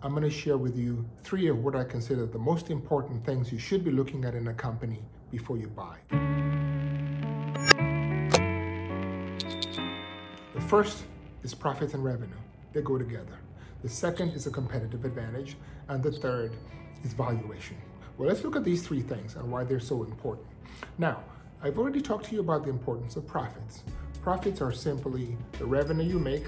I'm going to share with you 3 of what I consider the most important things you should be looking at in a company before you buy. The first is profits and revenue. They go together. The second is a competitive advantage. And the third is valuation. Well, let's look at these 3 things and why they're so important. Now, I've already talked to you about the importance of profits. Profits are simply the revenue you make.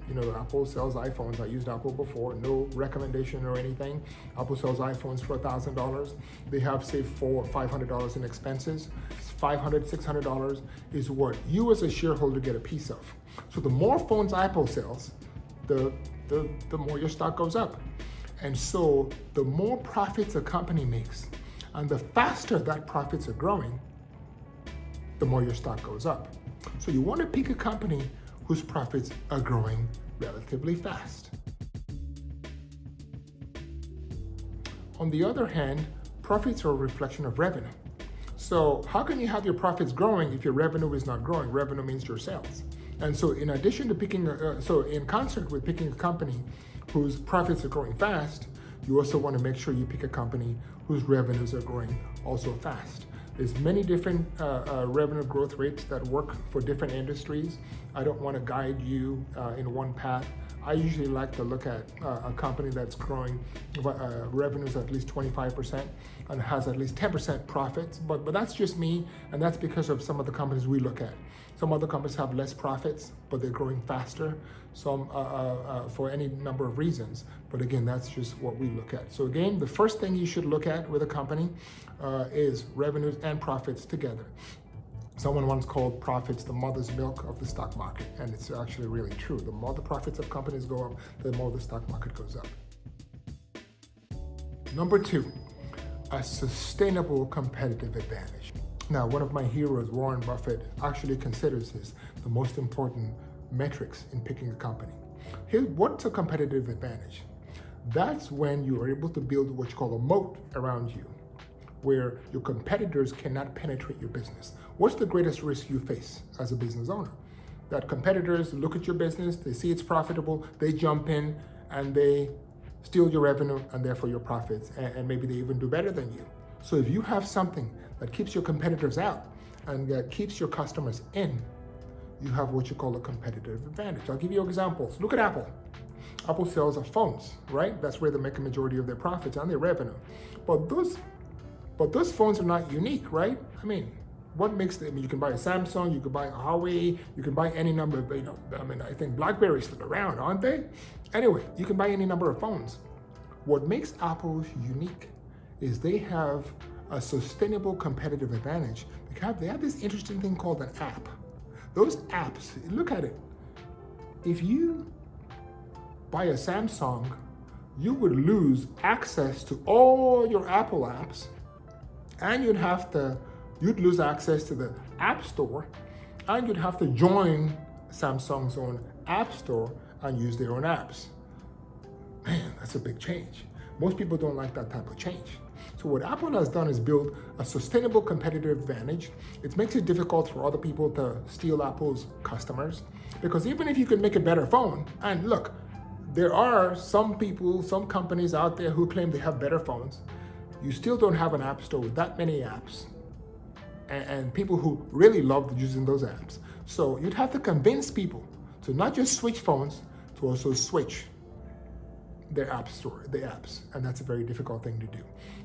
You know, Apple sells iPhones. I used Apple before, no recommendation or anything. Apple sells iPhones for $1,000. They have, say, $400 or $500 in expenses. $500, $600 is what you as a shareholder get a piece of. So the more phones Apple sells, the more your stock goes up. And so the more profits a company makes, and the faster that profits are growing, the more your stock goes up. So you want to pick a company whose profits are growing relatively fast. On the other hand, profits are a reflection of revenue. So how can you have your profits growing if your revenue is not growing? Revenue means your sales. And so in addition to picking, in concert with picking a company whose profits are growing fast, you also want to make sure you pick a company whose revenues are growing also fast. There's many different revenue growth rates that work for different industries. I don't want to guide you in one path. I usually like to look at a company that's growing revenues at least 25% and has at least 10% profits, but that's just me, and that's because of some of the companies we look at. Some other companies have less profits, but they're growing faster, some for any number of reasons. But again, that's just what we look at. So again, the first thing you should look at with a company is revenues and profits together. Someone once called profits the mother's milk of the stock market, and it's actually really true. The more the profits of companies go up, the more the stock market goes up. Number 2, a sustainable competitive advantage. Now, one of my heroes, Warren Buffett, actually considers this the most important metrics in picking a company. What's a competitive advantage? That's when you are able to build what you call a moat around you, where your competitors cannot penetrate your business. What's the greatest risk you face as a business owner? That competitors look at your business, they see it's profitable, they jump in and they steal your revenue and therefore your profits, and maybe they even do better than you. So if you have something that keeps your competitors out and that keeps your customers in, you have what you call a competitive advantage. I'll give you examples. Look at Apple. Apple sells phones, right? That's where they make a majority of their profits and their revenue. But those phones are not unique, right? I mean, what makes them? I mean, you can buy a Samsung, you can buy a Huawei, you can buy any number of, I think BlackBerry's still around, aren't they? Anyway, you can buy any number of phones. What makes Apple unique is they have a sustainable competitive advantage because they have this interesting thing called an app. Those apps, look at it. If you buy a Samsung, you would lose access to all your Apple apps, and you'd lose access to the App Store, and you'd have to join Samsung's own App Store and use their own apps. Man, that's a big change. Most people don't like that type of change. So what Apple has done is build a sustainable competitive advantage. It makes it difficult for other people to steal Apple's customers, because even if you can make a better phone, and look, there are some people, some companies out there who claim they have better phones, you still don't have an app store with that many apps and people who really love using those apps. So you'd have to convince people to not just switch phones, to also switch their app store, the apps, and that's a very difficult thing to do.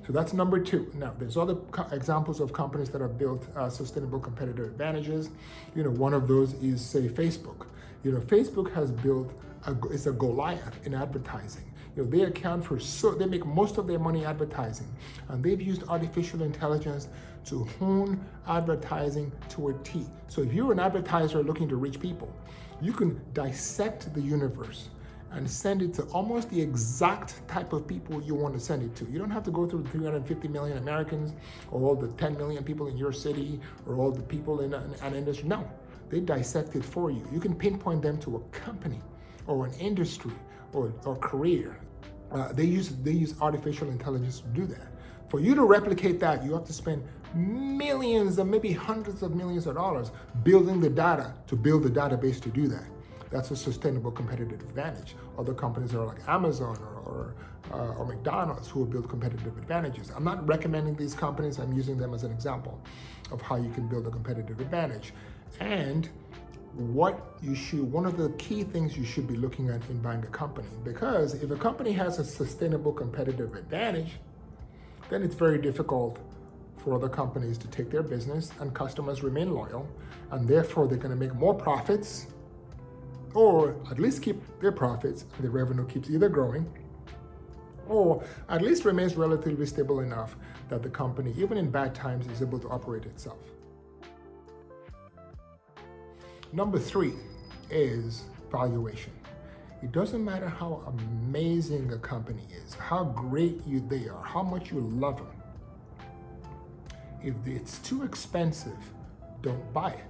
So that's number 2. Now, there's other examples of companies that have built sustainable competitive advantages. One of those is, say, Facebook. Facebook has built it's a Goliath in advertising. They account for they make most of their money advertising, and they've used artificial intelligence to hone advertising to a T. So if you're an advertiser looking to reach people, you can dissect the universe and send it to almost the exact type of people you want to send it to. You don't have to go through the 350 million Americans or all the 10 million people in your city or all the people in an industry. No, they dissect it for you. You can pinpoint them to a company or an industry or career. They use artificial intelligence to do that. For you to replicate that, you have to spend millions and maybe hundreds of millions of dollars building the data to build the database to do that. That's a sustainable competitive advantage. Other companies are like Amazon or McDonald's who will build competitive advantages. I'm not recommending these companies, I'm using them as an example of how you can build a competitive advantage. And one of the key things you should be looking at in buying a company, because if a company has a sustainable competitive advantage, then it's very difficult for other companies to take their business and customers remain loyal, and therefore they're going to make more profits, or at least keep their profits, and the revenue keeps either growing or at least remains relatively stable enough that the company, even in bad times, is able to operate itself. Number 3 is valuation. It doesn't matter how amazing a company is, how great they are, how much you love them. If it's too expensive, don't buy it.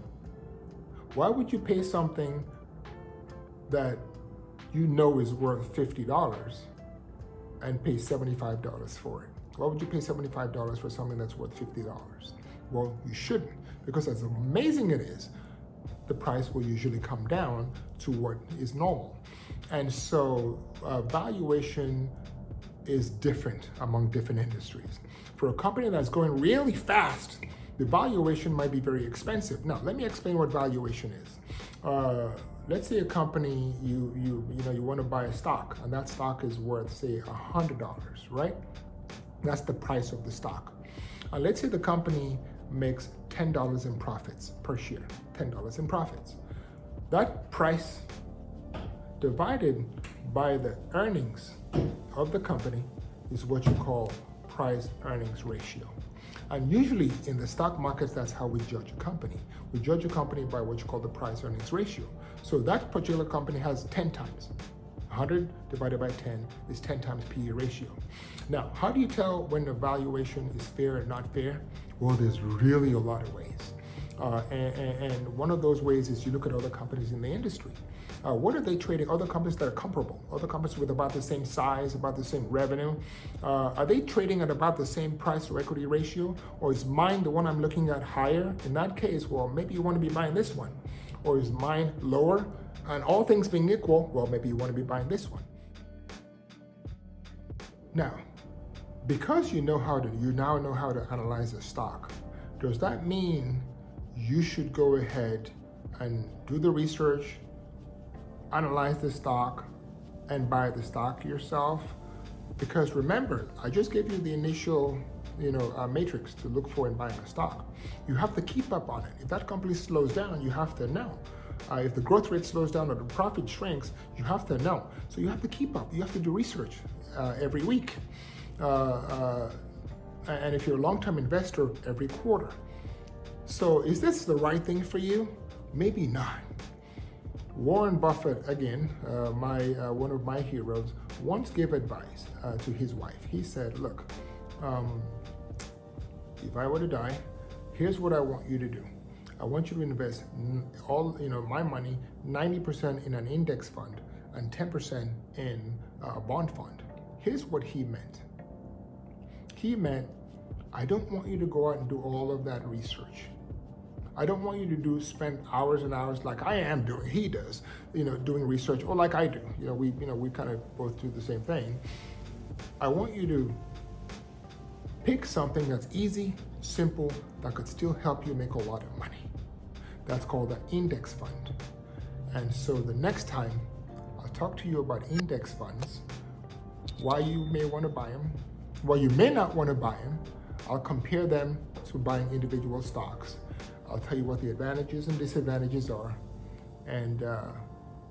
Why would you pay something that you know is worth $50 and pay $75 for it? Why would you pay $75 for something that's worth $50? Well, you shouldn't, because as amazing it is, the price will usually come down to what is normal. And so valuation is different among different industries. For a company that's growing really fast, the valuation might be very expensive. Now, let me explain what valuation is. Let's say a company, you want to buy a stock, and that stock is worth, say, $100, right? That's the price of the stock. Let's say the company makes $10 in profits per share, $10 in profits. That price divided by the earnings of the company is what you call price earnings ratio. And usually in the stock markets, that's how we judge a company. We judge a company by what you call the price earnings ratio. So that particular company has 10 times. 100 divided by 10 is 10 times PE ratio. Now, how do you tell when the valuation is fair or not fair? Well, there's really a lot of ways. And one of those ways is you look at other companies in the industry. What are they trading? Other companies that are comparable, other companies with about the same size, about the same revenue. Are they trading at about the same price to equity ratio? Or is mine, the one I'm looking at, higher? In that case, well, maybe you want to be buying this one. Or is mine lower? And all things being equal, well, maybe you want to be buying this one. Now, because you now know how to analyze a stock, does that mean you should go ahead and do the research, analyze the stock, and buy the stock yourself? Because remember, I just gave you the initial matrix to look for in buying a stock. You have to keep up on it. If that company slows down, you have to know. If the growth rate slows down or the profit shrinks, you have to know. So you have to keep up. You have to do research every week. And if you're a long-term investor, every quarter. So is this the right thing for you? Maybe not. Warren Buffett, again, one of my heroes, once gave advice to his wife. He said, look, if I were to die, here's what I want you to do. I want you to invest my money, 90% in an index fund and 10% in a bond fund. Here's what he meant. He meant, I don't want you to go out and do all of that research. I don't want you to spend hours and hours like I am doing, he does, doing research, or like I do. We kind of both do the same thing. I want you to pick something that's easy, simple, that could still help you make a lot of money. That's called an index fund. And so the next time I'll talk to you about index funds, why you may want to buy them, why you may not want to buy them. I'll compare them to buying individual stocks. I'll tell you what the advantages and disadvantages are. And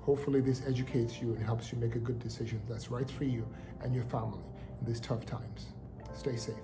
hopefully this educates you and helps you make a good decision that's right for you and your family in these tough times. Stay safe.